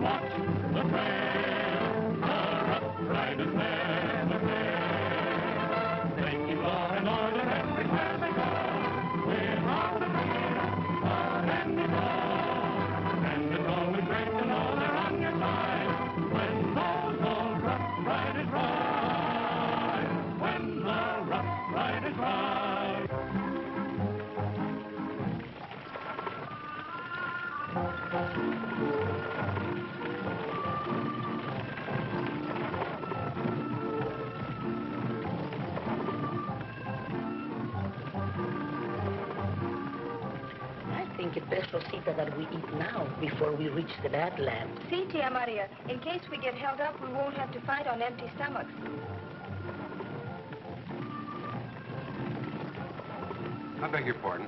watch the trail. The Rough Riders never fail. Making law and order everywhere they go. Without the fear of any law. And it's always great to know they're on your side. When those old Rough Riders ride. When the Rough Riders ride. I think it best, Rosita, that we eat now before we reach the Badlands. See, Tia Maria, in case we get held up, we won't have to fight on empty stomachs. I beg your pardon.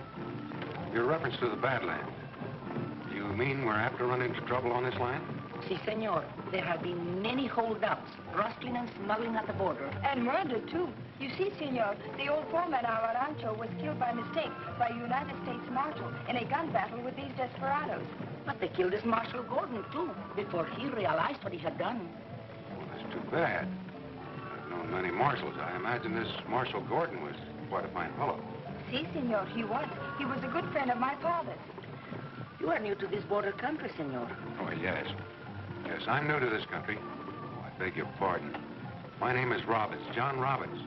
Your reference to the Badlands. You mean we're apt to run into trouble on this land? Si, senor. There have been many holdouts, rustling and smuggling at the border. And murder, too. You see, senor, the old foreman of our rancho was killed by mistake by a United States Marshal in a gun battle with these desperados. But they killed this Marshal Gordon, too, before he realized what he had done. Well, that's too bad. I've known many marshals. I imagine this Marshal Gordon was quite a fine fellow. Si, senor, he was. He was a good friend of my father's. You are new to this border country, senor. Oh, yes. Yes, I'm new to this country. Oh, I beg your pardon. My name is Robbins, John Robbins.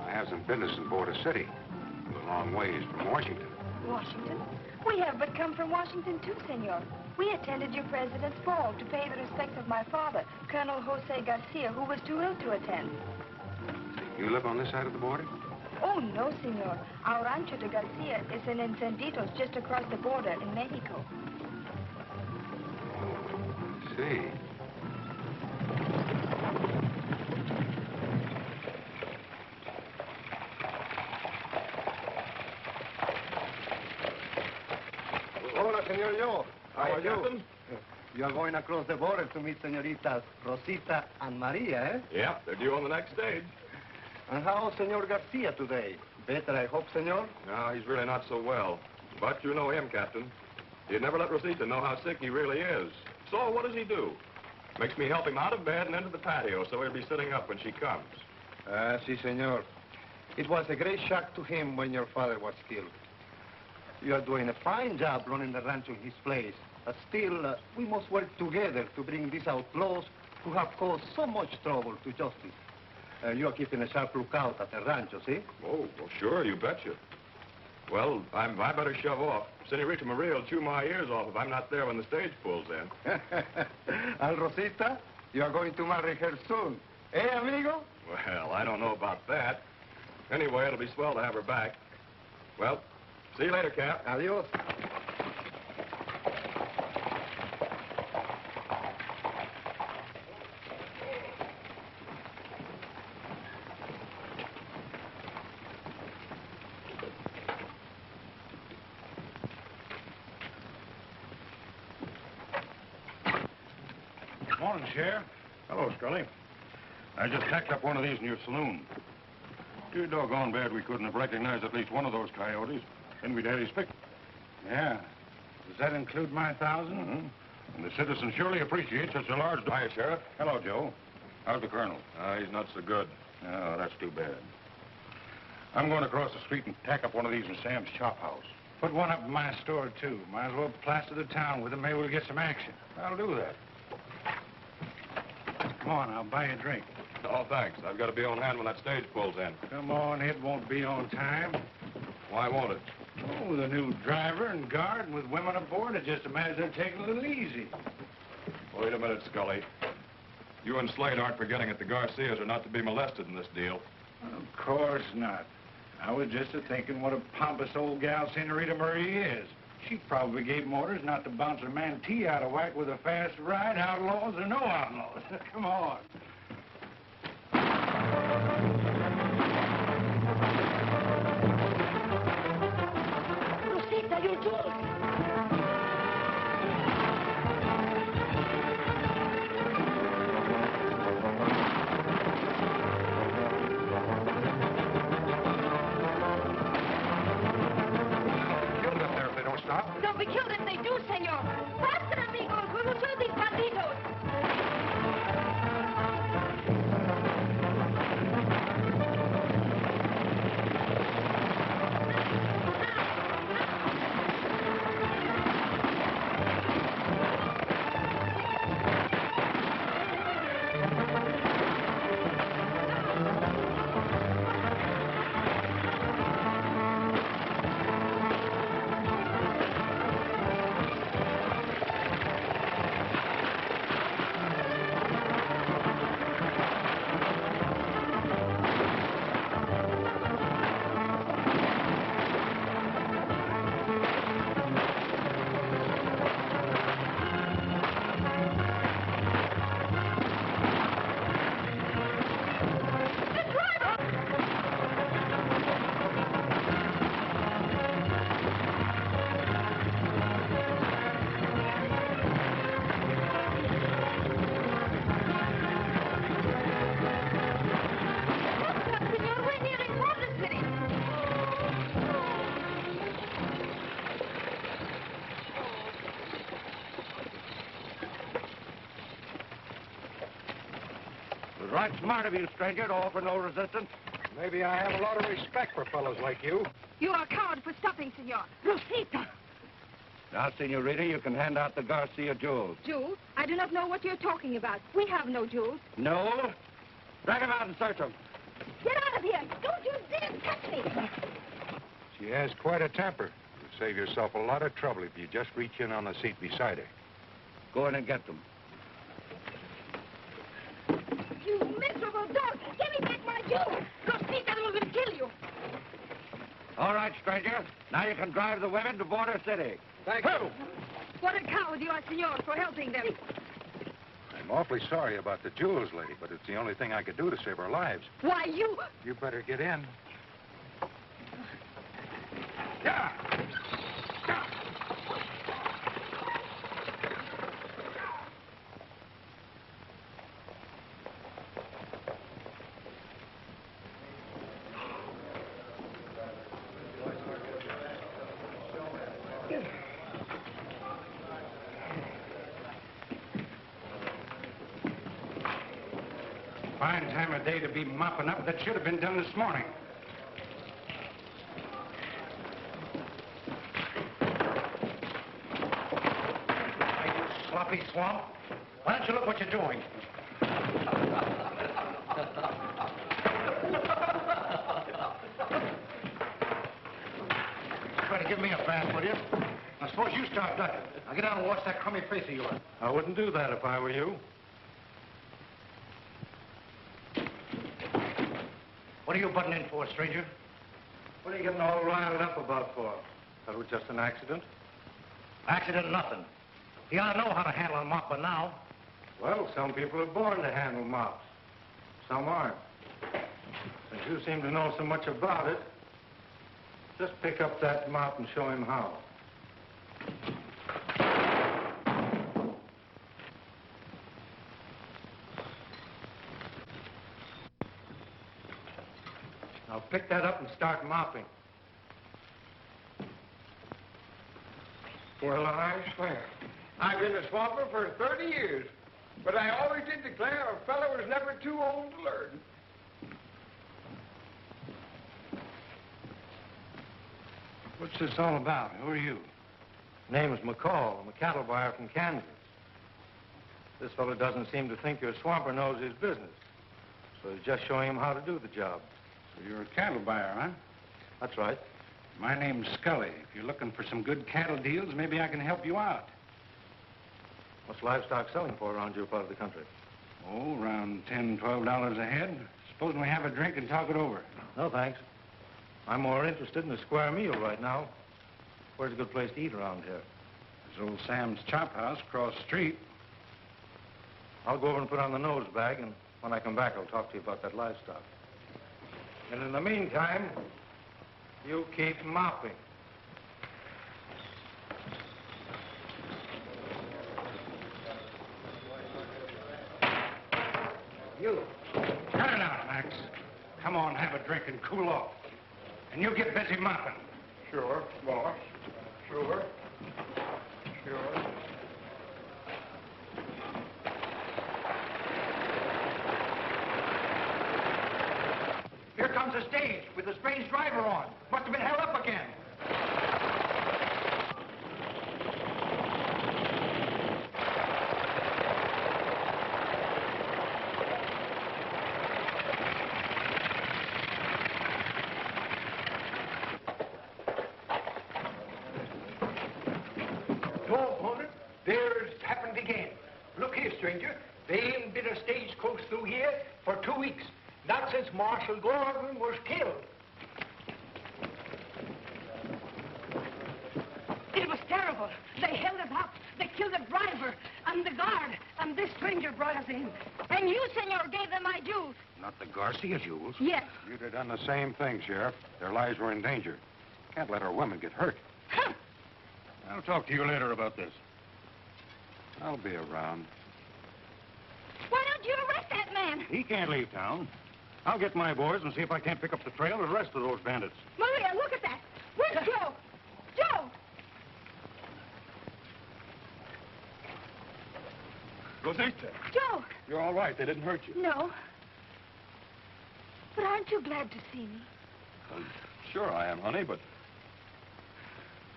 I have some business in Border City. A long ways from Washington. Washington? We have but come from Washington, too, senor. We attended your president's ball to pay the respects of my father, Colonel Jose Garcia, who was too ill to attend. You live on this side of the border? Oh, no, senor. Our Rancho de Garcia is in Encenditos, just across the border in Mexico. I see. Hola, Senor Yo. How are you? Captain. You are going across the border to meet Senoritas Rosita and Maria, eh? Yeah, they're due on the next stage. And how's Senor Garcia today? Better, I hope, Senor? No, he's really not so well. But you know him, Captain. He'd never let Rosita know how sick he really is. So what does he do? Makes me help him out of bed and into the patio so he'll be sitting up when she comes. Si, Senor. It was a great shock to him when your father was killed. You are doing a fine job running the rancho in his place. But still, we must work together to bring these outlaws who have caused so much trouble to justice. You are keeping a sharp lookout at the rancho, see? Oh, well, sure, you betcha. Well, I better shove off. Senorita Maria will chew my ears off if I'm not there when the stage pulls in. And Rosita, you are going to marry her soon. Eh, amigo? Well, I don't know about that. Anyway, it'll be swell to have her back. Well, see you later, Cap. Adios. Morning, Sheriff. Hello, Scully. I just tacked up one of these in your saloon. Too doggone bad we couldn't have recognized at least one of those coyotes. Then we'd had his pick. Yeah. Does that include my 1,000? Mm-hmm. And the citizens surely appreciate such a large... Hiya, Sheriff. Hello, Joe. How's the colonel? He's not so good. Oh, that's too bad. I'm going across the street and tack up one of these in Sam's chop house. Put one up in my store, too. Might as well plaster the town with them. Maybe we'll get some action. I'll do that. Come on, I'll buy you a drink. Oh, thanks. I've got to be on hand when that stage pulls in. Come on, it won't be on time. Why won't it? Oh, with a new driver and guard and with women aboard, I just imagine they're taking it a little easy. Wait a minute, Scully. You and Slade aren't forgetting that the Garcias are not to be molested in this deal. Of course not. I was just a-thinking what a pompous old gal Senorita Maria is. She probably gave them orders not to bounce her mantee out of whack with a fast ride, outlaws or no outlaws. Come on. Rosita, you're killed. They'll be killed if they do, senor. Faster, amigos. We will kill these banditos. was right smart of you, stranger, to offer no resistance. Maybe I have a lot of respect for fellows like you. You are a coward for stopping, senor. Rosita! Now, Senorita, you can hand out the Garcia jewels. Jewels? I do not know what you're talking about. We have no jewels. No? Drag him out and search him. Get out of here! Don't you dare touch me! She has quite a temper. You'll save yourself a lot of trouble if you just reach in on the seat beside her. Go in and get them. You miserable dog! Give me back my jewels! Rosita will kill you! All right, stranger. Now you can drive the women to Border City. Thank you. What a coward you are, senor, for helping them. I'm awfully sorry about the jewels, lady, but it's the only thing I could do to save our lives. Why, you... You better get in. Fine time of day to be mopping up. That should have been done this morning. You sloppy swamp. Why don't you look what you're doing? Try to give me a bath, will you? Now, suppose you start ducking. Now, get down and wash that crummy face of yours. I wouldn't do that if I were you. What are you butting in for, stranger? What are you getting all riled up about for? That was just an accident. Accident, nothing. You ought to know how to handle a mop by now. Well, some people are born to handle mops. Some aren't. Since you seem to know so much about it, just pick up that mop and show him how. Now pick that up and start mopping. Well, I swear. I've been a swamper for 30 years, but I always did declare a fellow was never too old to learn. What's this all about? Who are you? Name's McCoy. I'm a cattle buyer from Kansas. This fellow doesn't seem to think your swamper knows his business, so he's just showing him how to do the job. So you're a cattle buyer, huh? That's right. My name's Scully. If you're looking for some good cattle deals, maybe I can help you out. What's livestock selling for around your part of the country? Oh, around $10, $12 a head. Supposing we have a drink and talk it over. No, thanks. I'm more interested in a square meal right now. Where's a good place to eat around here? There's old Sam's Chop House across the street. I'll go over and put on the nose bag, and when I come back, I'll talk to you about that livestock. And in the meantime, you keep mopping. You. Cut it out, Max. Come on, have a drink and cool off. And you get busy mopping. Sure, boss. Sure. Sure. Here comes the stage with the strange driver on. Must have been held up again. Doggone it. There's happened again. Look here, stranger. They ain't been a stagecoach through here for 2 weeks. Not since Marshal Gordon was killed. It was terrible. They held us up. They killed the driver and the guard. And this stranger brought us in. And you, senor, gave them my jewels. Not the Garcia jewels. Yes. You'd have done the same thing, Sheriff. Their lives were in danger. Can't let our women get hurt. Huh. I'll talk to you later about this. I'll be around. Why don't you arrest that man? He can't leave town. I'll get my boys and see if I can't pick up the trail of the rest of those bandits. Maria, look at that. Where's Joe? Joe! Rosita, Joe! you're all right. They didn't hurt you. No. But aren't you glad to see me? Sure I am, honey, but...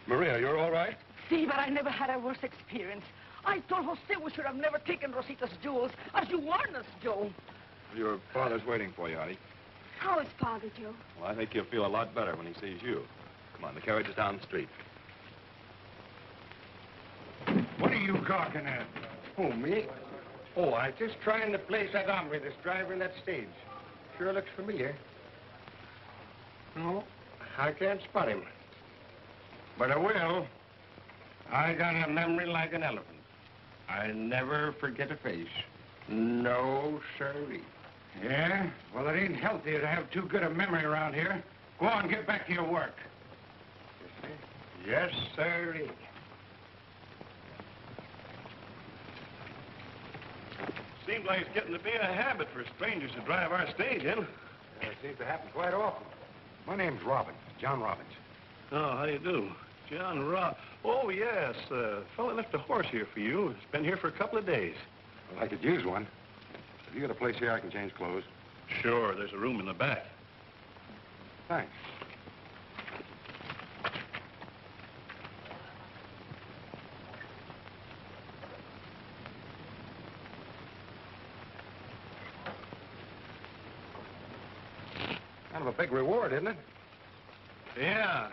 Maria, you're all right? See, but I never had a worse experience. I told Jose we should have never taken Rosita's jewels, as you warned us, Joe. Your father's waiting for you, honey. How is Father, Joe? Well, I think he'll feel a lot better when he sees you. Come on, the carriage is down the street. What are you gawking at? Who, me? Oh, I just trying to place that hombre that's driving that stage. Sure looks familiar. No, I can't spot him. But I will. I got a memory like an elephant. I never forget a face. No, sirree. Yeah? Well, it ain't healthy to have too good a memory around here. Go on, get back to your work. Yes, sirree. Seems like it's getting to be a habit for strangers to drive our stage in. Yeah, it seems to happen quite often. My name's Robbins, John Robbins. Oh, how do you do? John Robb. Oh, yes. Fella left a horse here for you. It's been here for a couple of days. Well, I could use one. Have you got a place here I can change clothes? Sure, there's a room in the back. Thanks. Kind of a big reward, isn't it? Yeah.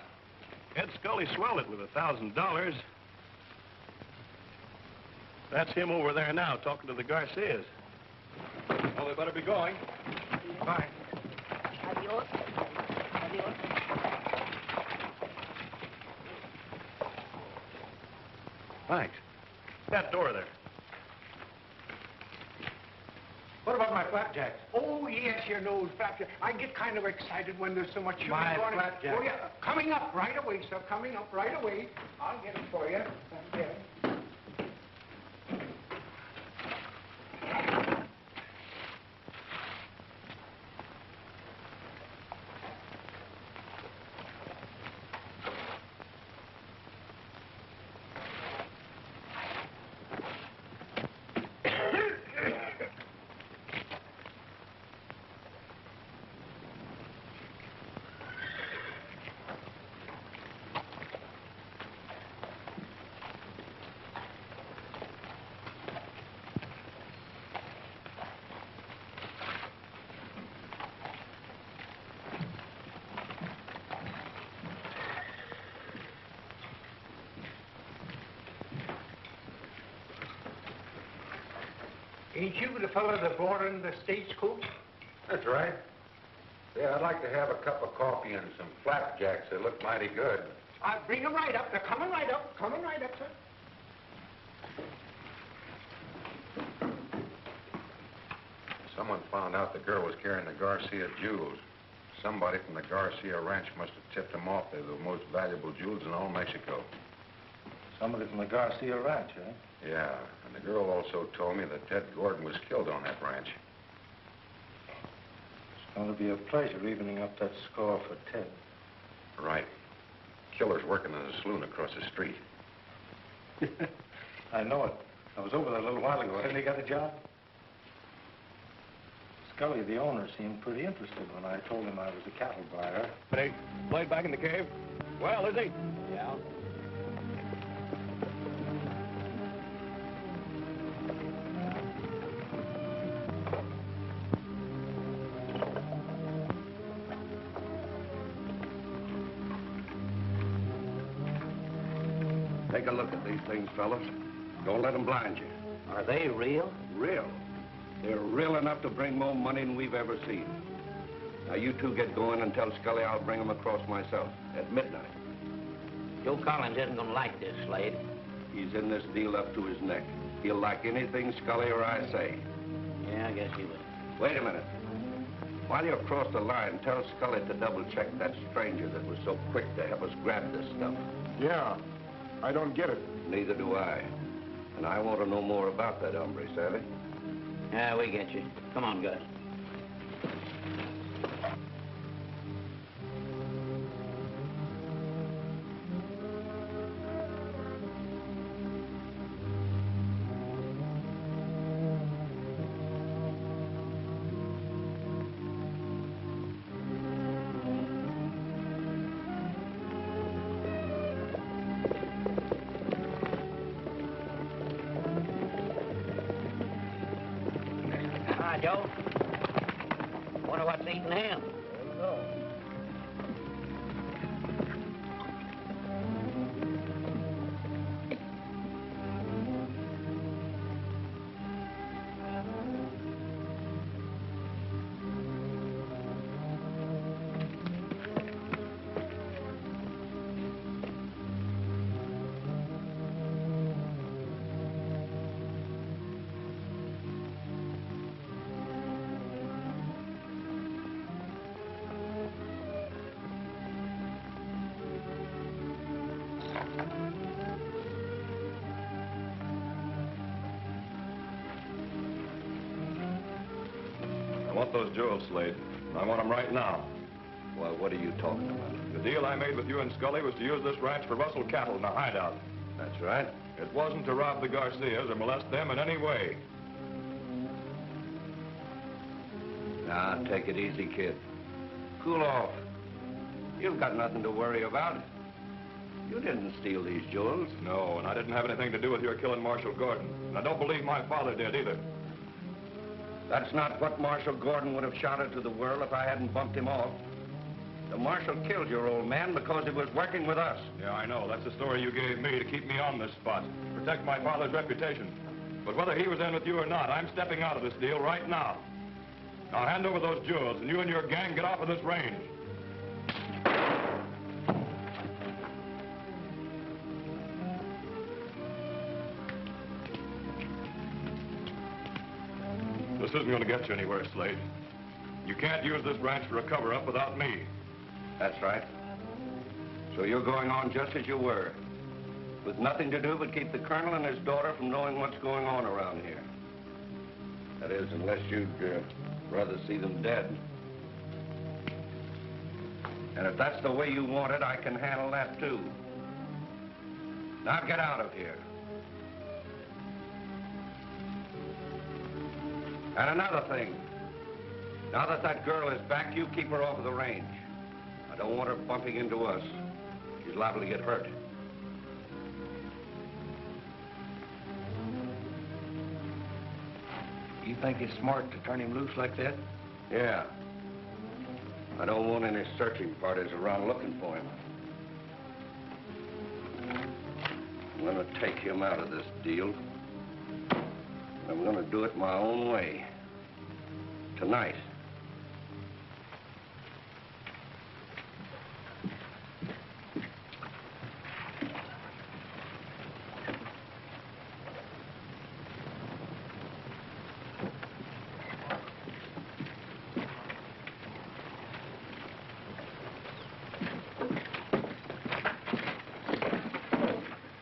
Ed Scully swelled it with $1,000. That's him over there now, talking to the Garcias. Well, they better be going. Bye. Adios. Adios. Thanks. That door there. What about my flapjacks? Oh, yes, your nose flapjacks. I get kind of excited when there's so much sugar My going on. flapjacks. Oh, yeah. Coming up right away, sir. Coming up right away. I'll get them for you. Thank you. Ain't you the fellow that brought in the stagecoach? That's right. Yeah, I'd like to have a cup of coffee and some flapjacks. They look mighty good. I'll bring them right up. They're coming right up. Coming right up, sir. Someone found out the girl was carrying the Garcia jewels. Somebody from the Garcia ranch must have tipped them off. They're the most valuable jewels in all Mexico. Somebody from the Garcia ranch, eh? Yeah, and the girl also told me that Ted Gordon was killed on that ranch. It's going to be a pleasure evening up that score for Ted. Right. Killer's working in a saloon across the street. I know it. I was over there a little while ago. Hasn't he got a job? Scully, the owner, seemed pretty interested when I told him I was a cattle buyer. Hey, played back in the cave? Well, is he? Yeah. Take a look at these things, fellas. Don't let them blind you. Are they real? Real. They're real enough to bring more money than we've ever seen. Now, you two get going and tell Scully I'll bring them across myself at midnight. Joe Collins isn't going to like this, Slade. He's in this deal up to his neck. He'll like anything Scully or I say. Yeah, I guess he will. Wait a minute. While you're across the line, tell Scully to double-check that stranger that was so quick to help us grab this stuff. Yeah. I don't get it. Neither do I. And I want to know more about that hombre, savvy? Yeah, we get you. Come on, Gus. Hi, Joe. Wonder what's eating him. I want those jewels, Slade. I want them right now. Why, what are you talking about? The deal I made with you and Scully was to use this ranch for rustle cattle in a hideout. That's right. It wasn't to rob the Garcias or molest them in any way. Now, take it easy, kid. Cool off. You've got nothing to worry about. You didn't steal these jewels. No, and I didn't have anything to do with your killing Marshal Gordon. And I don't believe my father did either. That's not what Marshal Gordon would have shouted to the world if I hadn't bumped him off. The marshal killed your old man because he was working with us. Yeah, I know. That's the story you gave me to keep me on this spot. Protect my father's reputation. But whether he was in with you or not, I'm stepping out of this deal right now. Now hand over those jewels, and you and your gang get off of this range. This isn't going to get you anywhere, Slade. You can't use this ranch for a cover-up without me. That's right. So you're going on just as you were, with nothing to do but keep the colonel and his daughter from knowing what's going on around here. That is, unless you'd rather see them dead. And if that's the way you want it, I can handle that, too. Now get out of here. And another thing. Now that that girl is back, you keep her off of the range. I don't want her bumping into us. She's liable to get hurt. You think it's smart to turn him loose like that? Yeah. I don't want any searching parties around looking for him. I'm gonna take him out of this deal. I'm gonna do it my own way. Tonight.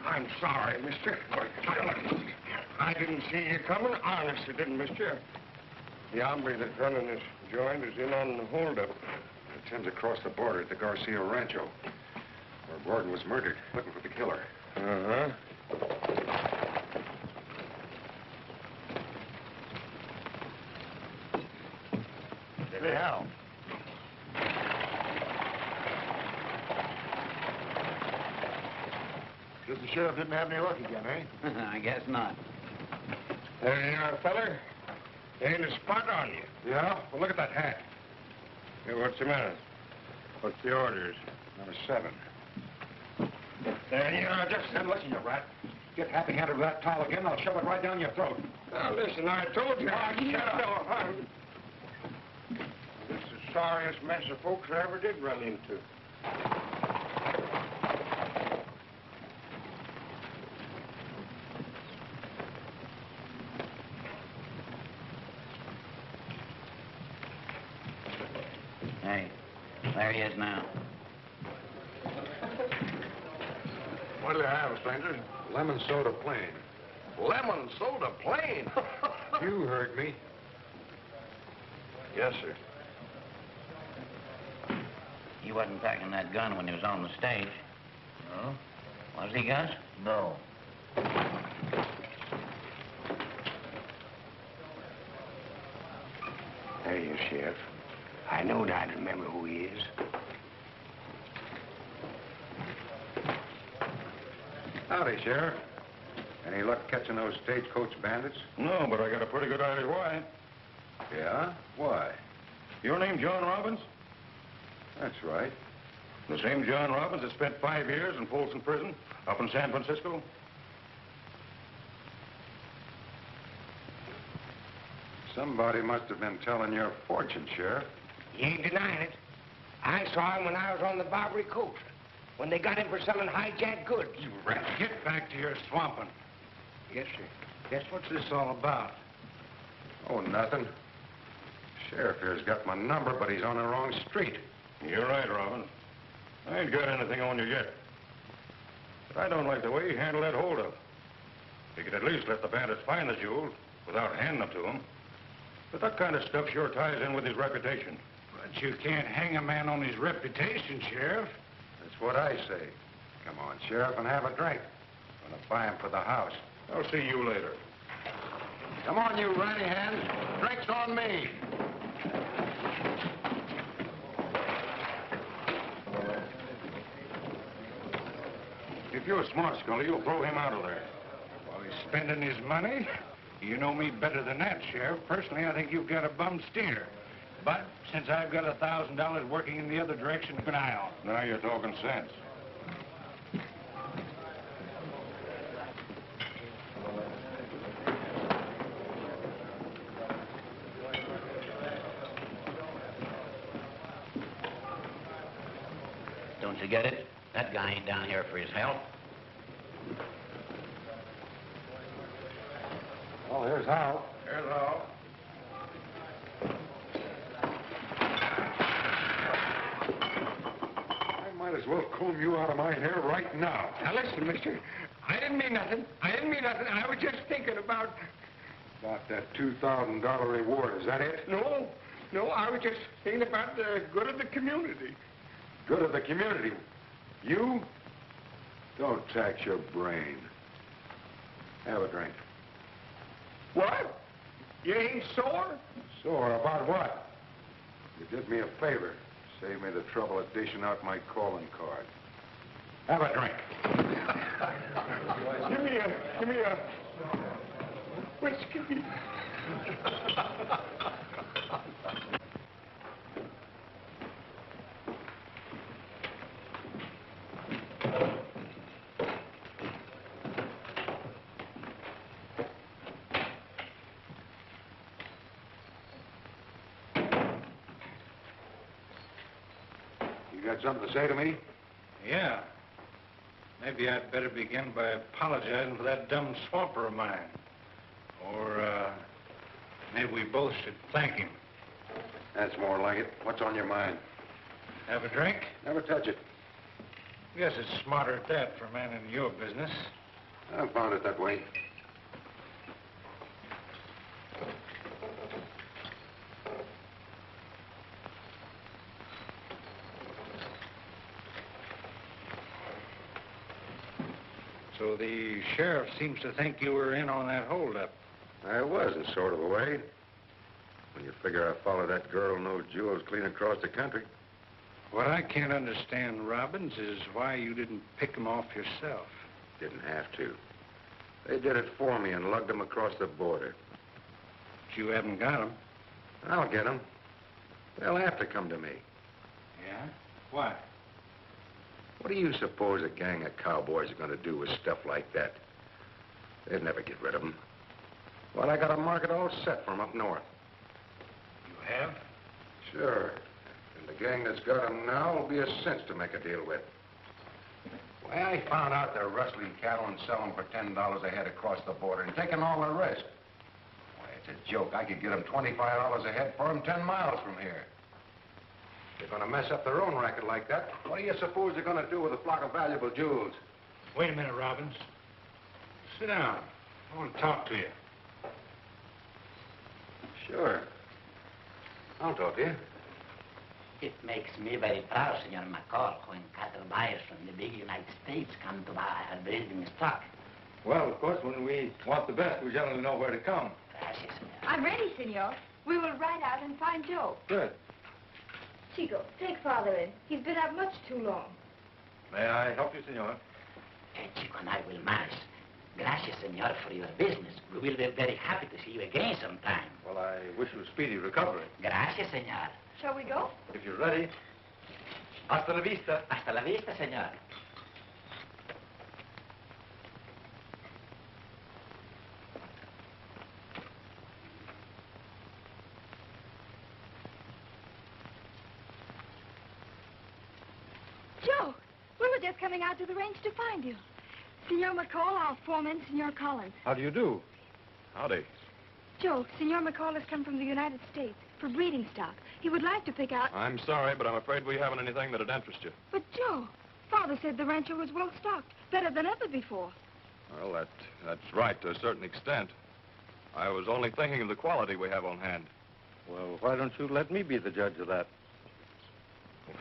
I'm sorry, mister. I didn't see you coming. Honest, I didn't, mister. The hombre that's running this joint is in on the holdup. Tim's across the border at the Garcia Rancho, where Gordon was murdered, looking for the killer. Uh-huh. Steady how? Guess the sheriff didn't have any luck again, eh? I guess not. There you are, feller. Ain't a spot on you. Yeah? Well, look at that hat. Hey, what's the matter? What's the orders? Number 7. There you are, just... Now, listen, you rat. Get happy-handed with that towel again, I'll shove it right down your throat. Now, listen, I told you. Shut up. This is the sorriest mess of folks I ever did run into. Hey, there he is now. What do you have, stranger? Lemon soda plain. Lemon soda plain. You heard me. Yes, sir. He wasn't packing that gun when he was on the stage. No? Was he, Gus? No. There you, Sheriff. I knowed I'd remember who he is. Howdy, Sheriff. Any luck catching those stagecoach bandits? No, but I got a pretty good idea why. Yeah? Why? Your name John Robbins? That's right. The same John Robbins that spent 5 years in Folsom Prison up in San Francisco? Somebody must have been telling your fortune, Sheriff. He ain't denying it. I saw him when I was on the Barbary Coast, when they got him for selling hijacked goods. You rat, get back to your swamping. Yes, sir. Guess what's this all about? Oh, nothing. Sheriff here's got my number, but he's on the wrong street. You're right, Robin. I ain't got anything on you yet. But I don't like the way you handled that holdup. You could at least let the bandits find the jewels without handing them to him. But that kind of stuff sure ties in with his reputation. But you can't hang a man on his reputation, Sheriff. That's what I say. Come on, Sheriff, and have a drink. I'm gonna buy him for the house. I'll see you later. Come on, you ratty hands. Drink's on me. If you're smart, Scully, you'll throw him out of there. While he's spending his money? You know me better than that, Sheriff. Personally, I think you've got a bum steer. But since I've got $1,000 working in the other direction, keep an eye out. Now you're talking sense. Don't you get it? That guy ain't down here for his help. Well, here's how. Here's all. I might as well comb you out of my hair right now. Now, listen, mister. I didn't mean nothing. I was just thinking about... About that $2,000 reward, is that it? No, I was just thinking about the good of the community. Good of the community. You? Don't tax your brain. Have a drink. What? You ain't sore? Sore about what? You did me a favor. Saved me the trouble of dishing out my calling card. Have a drink. Give me a whiskey. You got something to say to me? Yeah. Maybe I'd better begin by apologizing for that dumb swamper of mine. Or, maybe we both should thank him. That's more like it. What's on your mind? Have a drink? Never touch it. Guess it's smarter at that for a man in your business. I found it that way. So the sheriff seems to think you were in on that holdup. I was, in sort of a way. When you figure I followed that girl and those jewels clean across the country. What I can't understand, Robbins, is why you didn't pick them off yourself. Didn't have to. They did it for me and lugged them across the border. But you haven't got them. I'll get them. They'll have to come to me. Yeah? Why? What do you suppose a gang of cowboys are going to do with stuff like that? They'd never get rid of them. Well, I got a market all set for them up north. You have? Sure. And the gang that's got them now will be a cinch to make a deal with. Why, I found out they're rustling cattle and selling for $10 a head across the border and taking all the risk. Why, it's a joke. I could get them $25 a head for them 10 miles from here. They're going to mess up their own racket like that. What do you suppose they're going to do with a flock of valuable jewels? Wait a minute, Robbins. Sit down. I want to talk to you. Sure. I'll talk to you. It makes me very proud, Senor McCoy, when cattle buyers from the big United States come to buy our breeding stock. Well, of course, when we want the best, we generally know where to come. Gracias, senor. I'm ready, senor. We will ride out and find Joe. Good. Chico, take Father in. He's been out much too long. May I help you, senor? Chico and I will manage. Gracias, senor, for your business. We will be very happy to see you again sometime. Well, I wish you a speedy recovery. Gracias, senor. Shall we go? If you're ready. Hasta la vista. Hasta la vista, senor. Joe, we were just coming out to the range to find you. Senor McCall, our foreman, Senor Collins. How do you do? Howdy. Joe, Senor McCall has come from the United States for breeding stock. He would like to pick out... I'm sorry, but I'm afraid we haven't anything that'd interest you. But, Joe, Father said the rancho was well stocked, better than ever before. Well, that's right to a certain extent. I was only thinking of the quality we have on hand. Well, why don't you let me be the judge of that?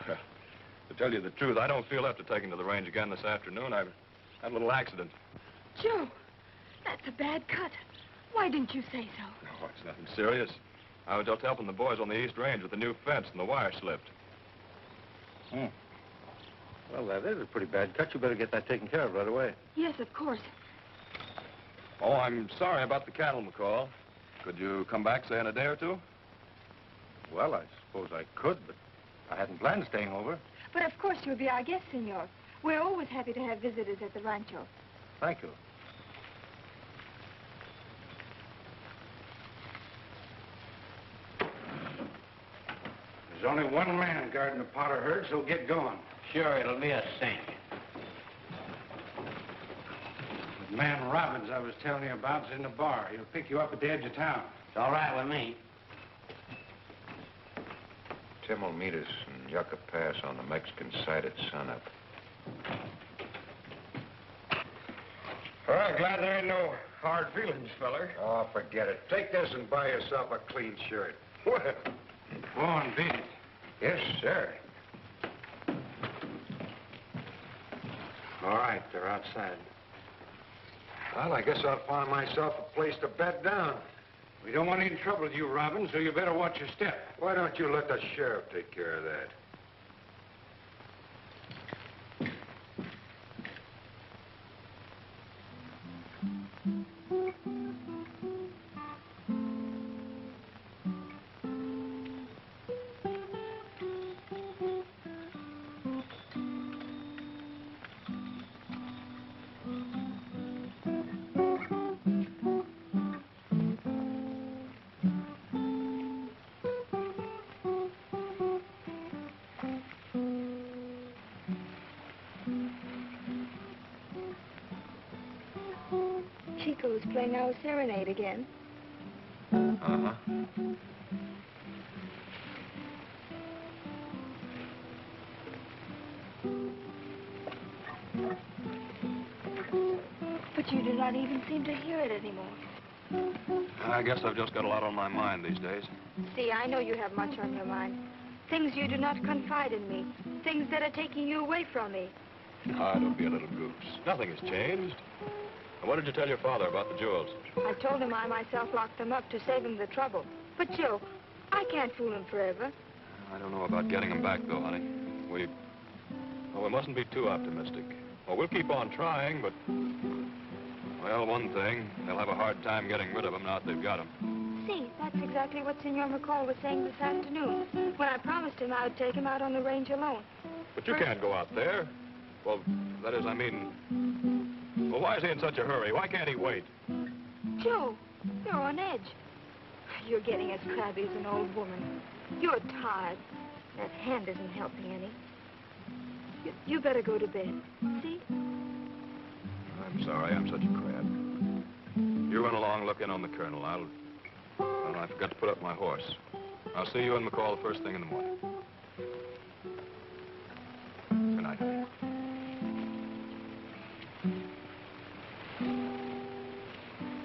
Well, to tell you the truth, I don't feel up to taking to the range again this afternoon. I've had a little accident. Joe, that's a bad cut. Why didn't you say so? No, it's nothing serious. I was just helping the boys on the East Range with the new fence, and the wire slipped. Well, that is a pretty bad cut. You better get that taken care of right away. Yes, of course. Oh, I'm sorry about the cattle, McCall. Could you come back, say, in a day or two? Well, I suppose I could, but I hadn't planned staying over. But of course you'll be our guest, Senor. We're always happy to have visitors at the rancho. Thank you. There's only one man guarding the Potter herd, so get going. Sure, it'll be a cinch. The man Robbins I was telling you about is in the bar. He'll pick you up at the edge of town. It's all right with me. Tim will meet us in Yucca Pass on the Mexican side at sunup. Well, glad there ain't no hard feelings, feller. Oh, forget it. Take this and buy yourself a clean shirt. Well, Go on, beat it. Yes, sir. All right, they're outside. Well, I guess I'll find myself a place to bed down. We don't want any trouble with you, Robbins, so you better watch your step. Why don't you let the sheriff take care of that? Chico's playing our serenade again. Uh-huh. But you do not even seem to hear it anymore. I guess I've just got a lot on my mind these days. See, I know you have much on your mind. Things you do not confide in me. Things that are taking you away from me. Ah, don't be a little goose. Nothing has changed. And what did you tell your father about the jewels? I told him I myself locked them up to save him the trouble. But, Joe, I can't fool him forever. I don't know about getting them back, though, honey. We mustn't be too optimistic. Well, we'll keep on trying, but... Well, one thing, they'll have a hard time getting rid of them now that they've got them. See, that's exactly what Senor McCall was saying this afternoon, when I promised him I would take him out on the range alone. But you can't go out there. Well, that is, I mean... Well, why is he in such a hurry? Why can't he wait? Joe, you're on edge. You're getting as crabby as an old woman. You're tired. That hand isn't helping any. You better go to bed. See? I'm sorry, I'm such a crab. You run along, look in on the colonel. I forgot to put up my horse. I'll see you and McCall the first thing in the morning. Good night, honey.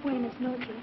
Buenas noches.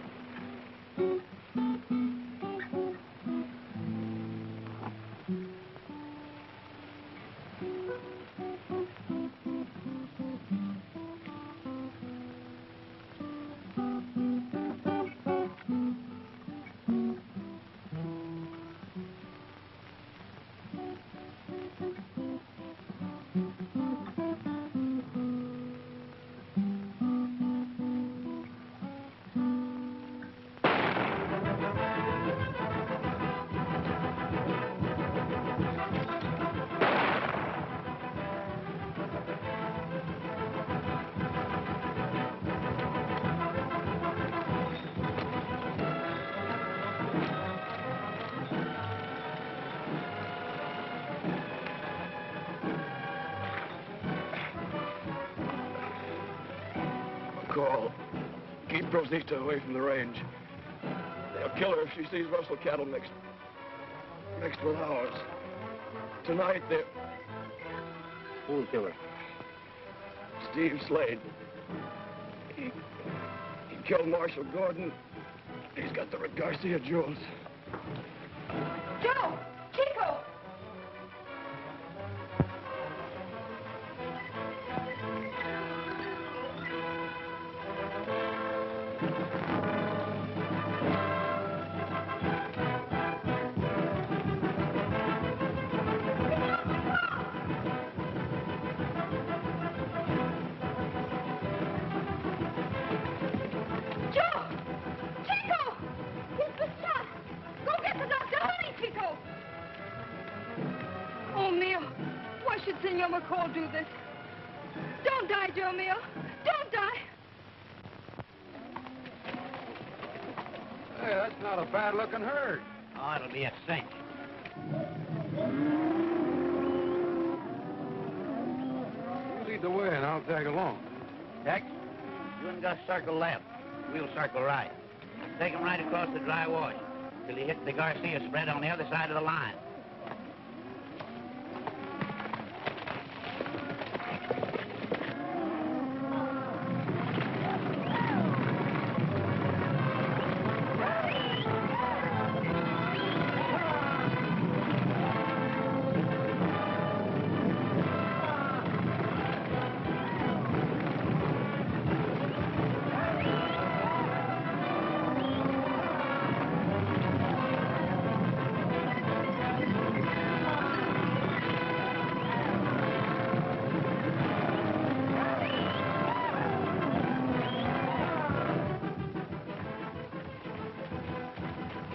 call. Keep Rosita away from the range. They'll kill her if she sees rustle cattle mixed with ours. Tonight, they'll... Who'll kill her? Steve Slade. He killed Marshal Gordon. He's got the Garcia jewels. Joe! Chico! Senor McCoy do this? Don't die, Joe Mio. Don't die. Hey, that's not a bad-looking herd. Oh, it'll be a cinch. You lead the way, and I'll tag along. Tex, you and Gus circle left. We'll circle right. Take 'em right across the dry wash till you hit the Garcia spread on the other side of the line.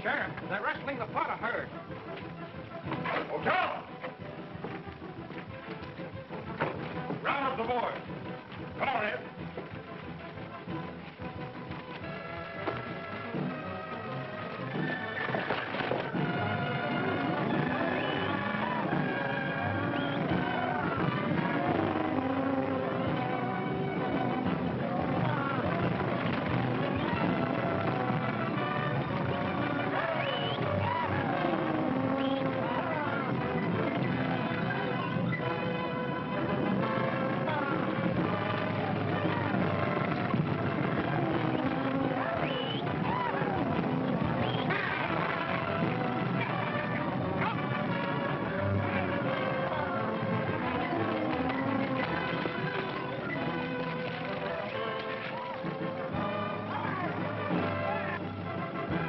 Sheriff, they're wrestling the pot of herd. Hotel! Round up the boys. Come on, Ed.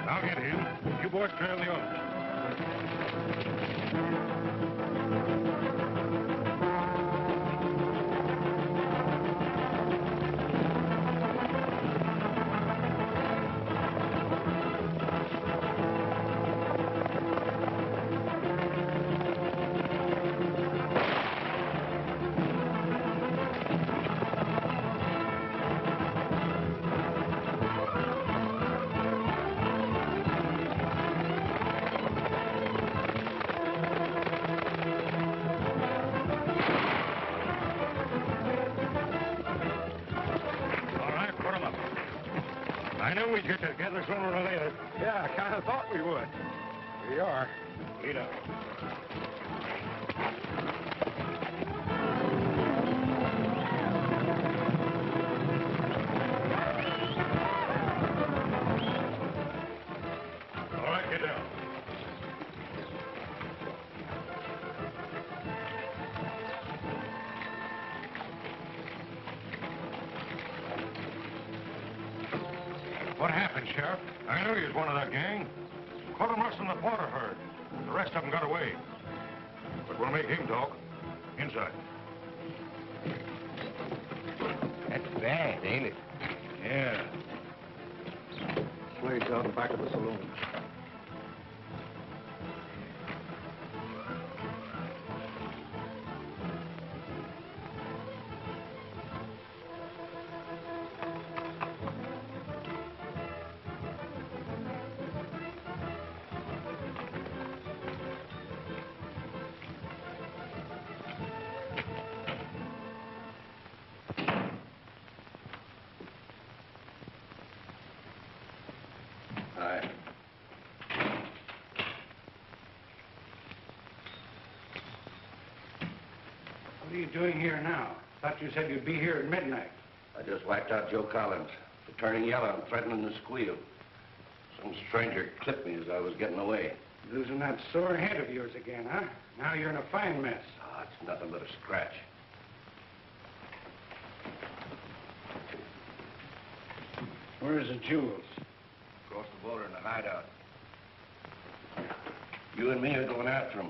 I'll get him. You boys trail the others. I knew we'd get together sooner or later. Yeah, I kind of thought we would. We are. Lead up. All right, get down. What happened, Sheriff? I knew he was one of that gang. Caught him rustling the Porter herd. The rest of them got away. But we'll make him talk. Inside. That's bad, ain't it? Yeah. Slade's out in back of the saloon. are you doing here now? Thought you said you'd be here at midnight. I just wiped out Joe Collins for turning yellow and threatening to squeal. Some stranger clipped me as I was getting away. Losing that sore head of yours again, huh? Now you're in a fine mess. Ah, it's nothing but a scratch. Where's the jewels? Across the border in the hideout. You and me are going after them.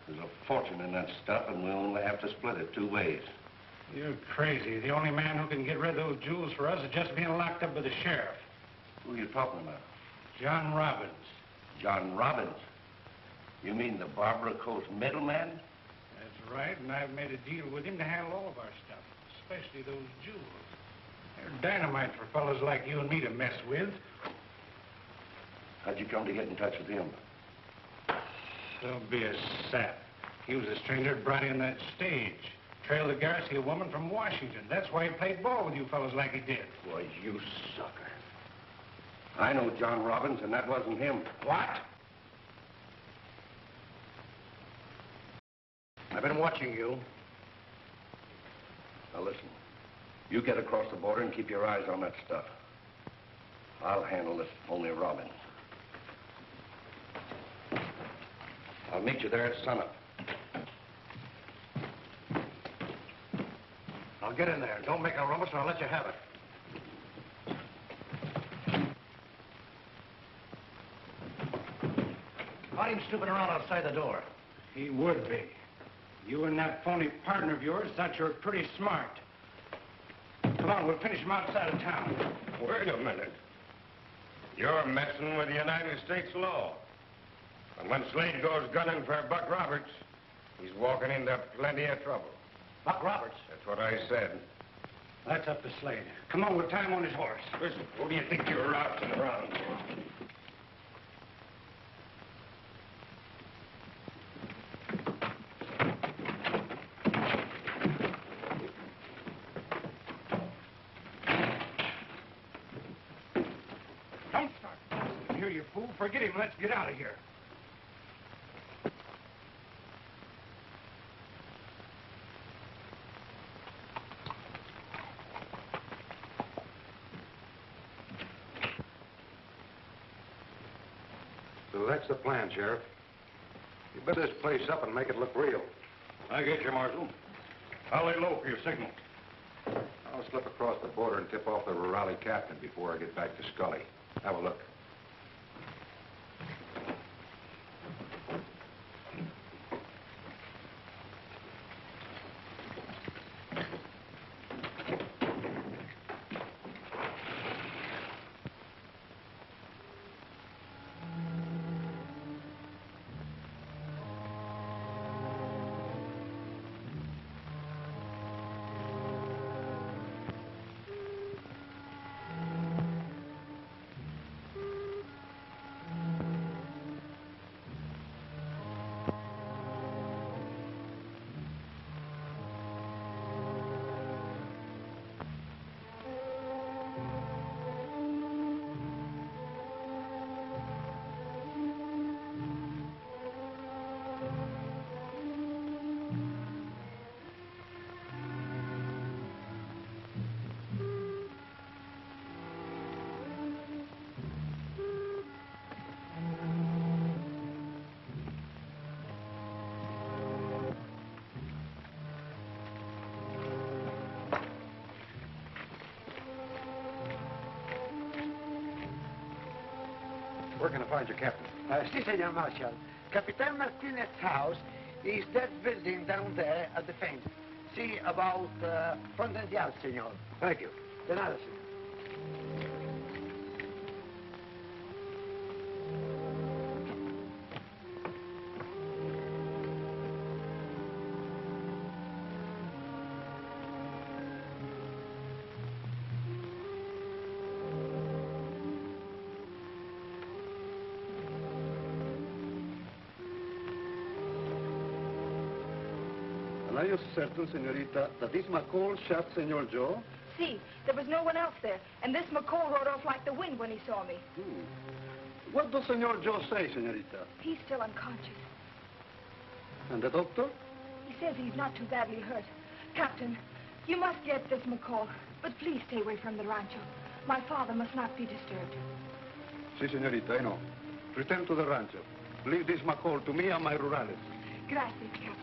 There's a fortune in that stuff, and we'll only have to split it 2 ways. You're crazy. The only man who can get rid of those jewels for us is just being locked up with the sheriff. Who are you talking about? John Robbins. John Robbins? You mean the Barbara Coast middleman? That's right, and I've made a deal with him to handle all of our stuff, especially those jewels. They're dynamite for fellas like you and me to mess with. How'd you come to get in touch with him? Don't be a sap. He was a stranger that brought in that stage. Trailed the Garcia woman from Washington. That's why he played ball with you fellas like he did. Boy, you sucker. I know John Robbins, and that wasn't him. What? I've been watching you. Now listen. You get across the border and keep your eyes on that stuff. I'll handle this phony Robbins. I'll meet you there at sunup. Now get in there. Don't make a rumpus or I'll let you have it. Caught him snooping around outside the door. He would be. You and that phony partner of yours thought you were pretty smart. Come on, we'll finish him outside of town. Wait a minute. You're messing with the United States law. And when Slade goes gunning for Buck Roberts, he's walking into plenty of trouble. Buck Roberts? That's what I said. That's up to Slade. Come on, we'll tie him on his horse. Listen, who do you think you're routing around for? Don't start. Here, you fool. Forget him. Let's get out of here. So that's the plan, Sheriff. You build this place up and make it look real. I get you, Marshal. I'll lay low for your signal. I'll slip across the border and tip off the Raleigh captain before I get back to Scully. Have a look. Where can I find your captain? Si, Senor Marshal. Capitan Martinez's house is that building down there at the fence. See, about front of the house, Senor. Thank you. De nada, Senor. Are you certain, senorita, that this McCoy shot Senor Joe? See, there was no one else there, and this McCoy rode off like the wind when he saw me. What does Senor Joe say, senorita? He's still unconscious. And the doctor? He says he's not too badly hurt. Captain, you must get this McCoy, but please stay away from the rancho. My father must not be disturbed. Si, señorita, I know. Return to the rancho. Leave this McCoy to me and my rurales. Gracias, Captain.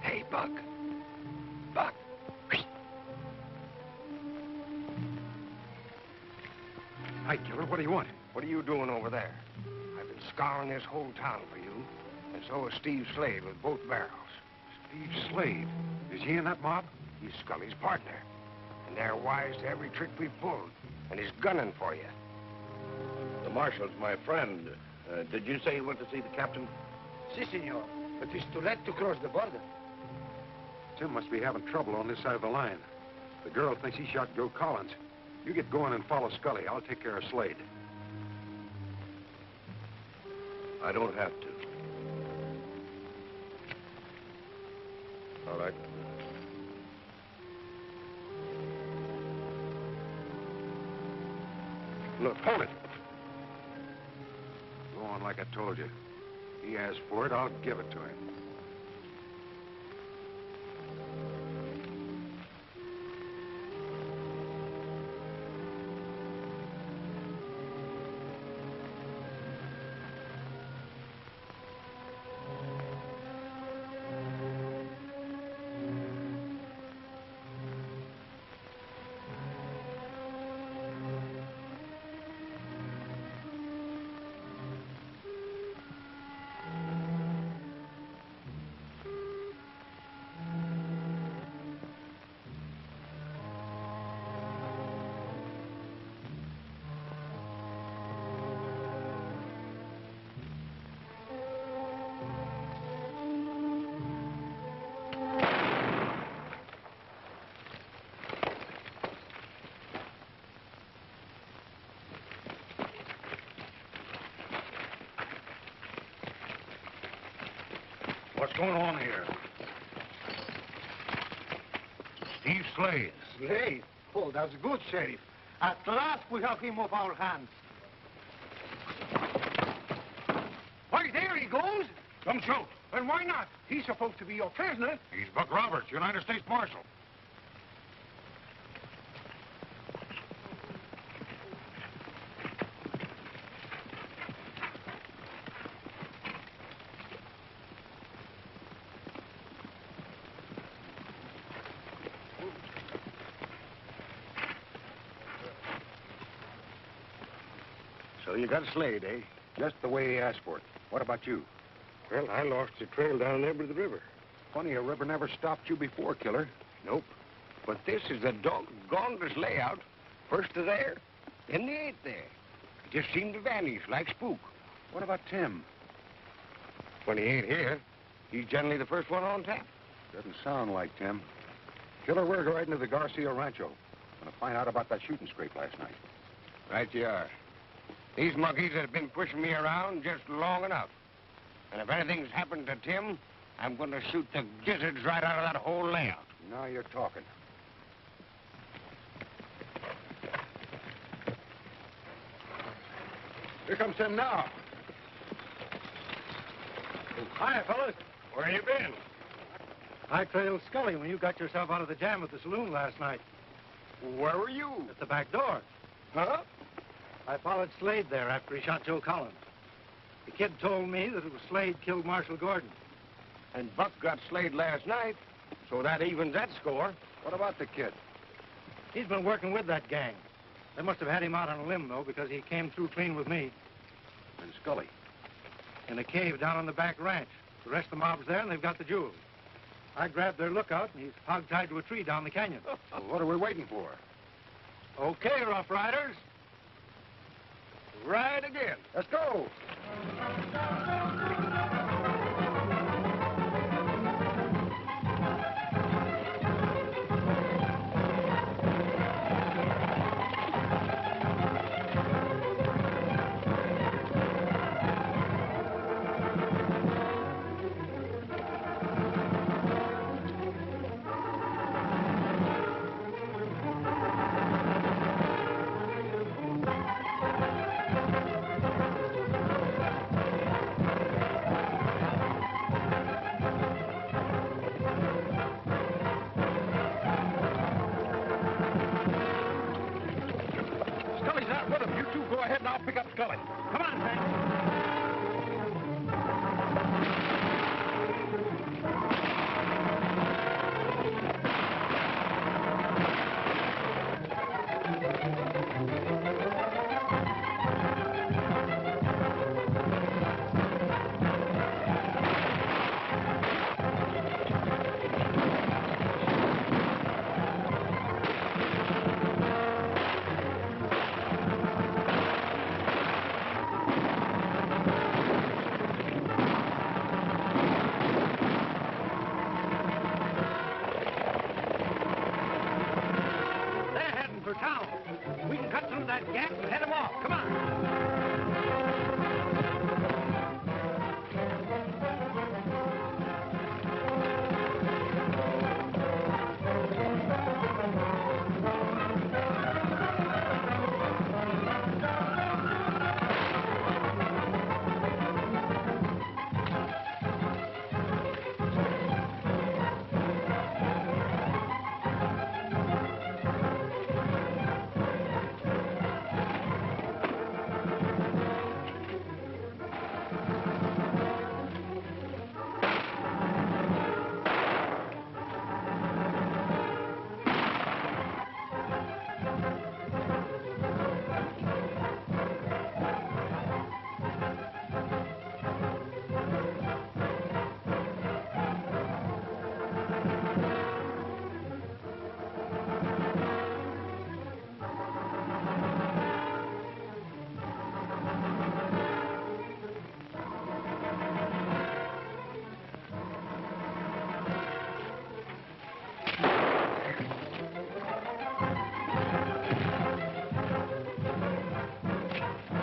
Hey, Buck. Buck. Hi, killer. What do you want? What are you doing over there? I've been scouring this whole town for you, and so is Steve Slade with both barrels. Steve Slade? Is he in that mob? He's Scully's partner, and they're wise to every trick we've pulled, and he's gunning for you. The marshal's my friend. Did you say you went to see the captain? Si, senor. But it's too late to cross the border. Tim must be having trouble on this side of the line. The girl thinks he shot Joe Collins. You get going and follow Scully. I'll take care of Slade. I don't have to. All right. Look, hold it. Go on like I told you. He asks for it, I'll give it to him. What's going on here? Steve Slade. Slade? Oh, that's good, Sheriff. At last we have him off our hands. Why, there he goes. Come shoot. And why not? He's supposed to be your prisoner. He's Buck Roberts, United States Marshal. So you got Slade, eh? Just the way he asked for it. What about you? Well, I lost the trail down there by the river. Funny, a river never stopped you before, killer. Nope. But this is the doggonedest layout. First they're there, then they ain't there. It just seemed to vanish like spook. What about Tim? When he ain't here, he's generally the first one on tap. Doesn't sound like Tim. Killer, we're riding to the Garcia Rancho. Gonna find out about that shooting scrape last night. Right you are. These monkeys have been pushing me around just long enough. And if anything's happened to Tim, I'm going to shoot the gizzards right out of that whole layout. Now you're talking. Here comes Tim now. Hi, fellas. Where you been? I trailed Scully when you got yourself out of the jam at the saloon last night. Where were you? At the back door. Huh? I followed Slade there after he shot Joe Collins. The kid told me that it was Slade killed Marshal Gordon. And Buck got Slade last night, so that evens that score. What about the kid? He's been working with that gang. They must have had him out on a limb, though, because he came through clean with me. And Scully? In a cave down on the back ranch. The rest of the mob's there, and they've got the jewels. I grabbed their lookout, and he's hog-tied to a tree down the canyon. Well, what are we waiting for? Okay, Rough Riders. Right again. Let's go. going. Come on, Brent. We can cut through that gap and head them off. Come on.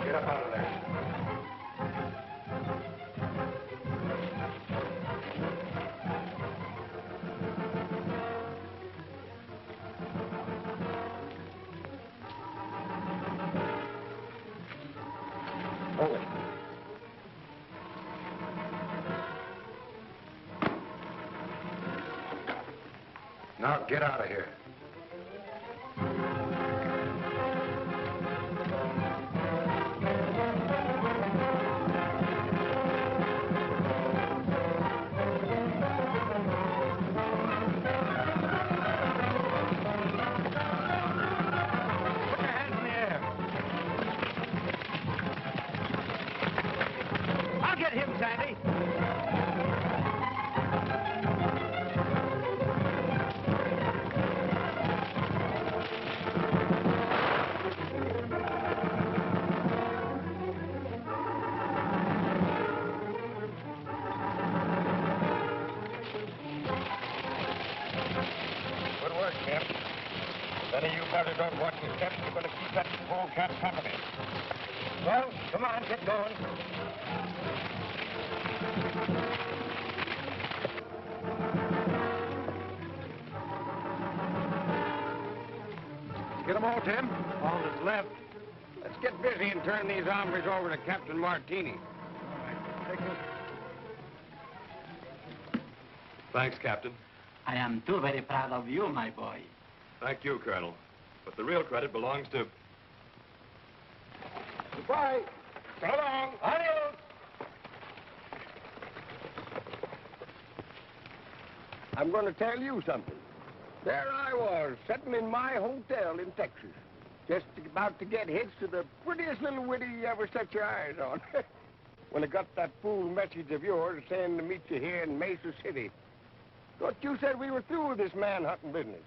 Get up out of there. Hold it. Now get out of here. Don't watch your steps. You're going to keep that polecat company. Well, come on, get going. Get them all, Tim? All that's left. Let's get busy and turn these hombres over to Captain Martini. All right. Take this. Thanks, Captain. I am too very proud of you, my boy. Thank you, Colonel. But the real credit belongs to... Goodbye. So long. Adios. I'm going to tell you something. There I was, sitting in my hotel in Texas, just about to get hitched to the prettiest little widdy you ever set your eyes on. When I got that fool message of yours saying to meet you here in Mesa City. Thought you said we were through with this manhunting business.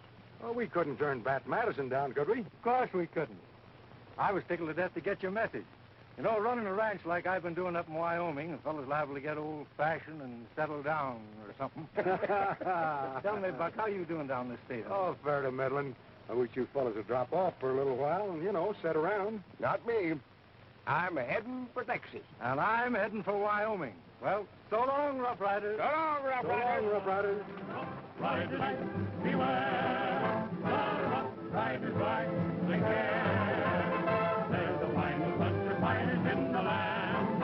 Well, we couldn't turn Bat Madison down, could we? Of course we couldn't. I was tickled to death to get your message. You know, running a ranch like I've been doing up in Wyoming, a fellow's liable to get old-fashioned and settle down or something. Tell me, Buck, how you doing down this state? Oh, fair to meddling. I wish you fellas would drop off for a little while and, you know, sit around. Not me. I'm heading for Texas. And I'm heading for Wyoming. Well, so long, Rough Riders. So long, Rough So Riders. long, Rough Riders. Riders, beware, the Rough Riders ride again. They're the finest bunch of fighters in the land,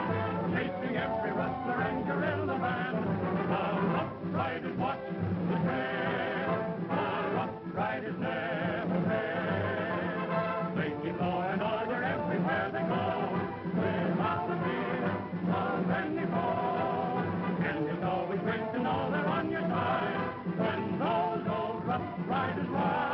chasing every rustler and guerrilla band. The Rough Riders watch the trail, the Rough Riders never fail. They keep law and order everywhere they go. Riders ride.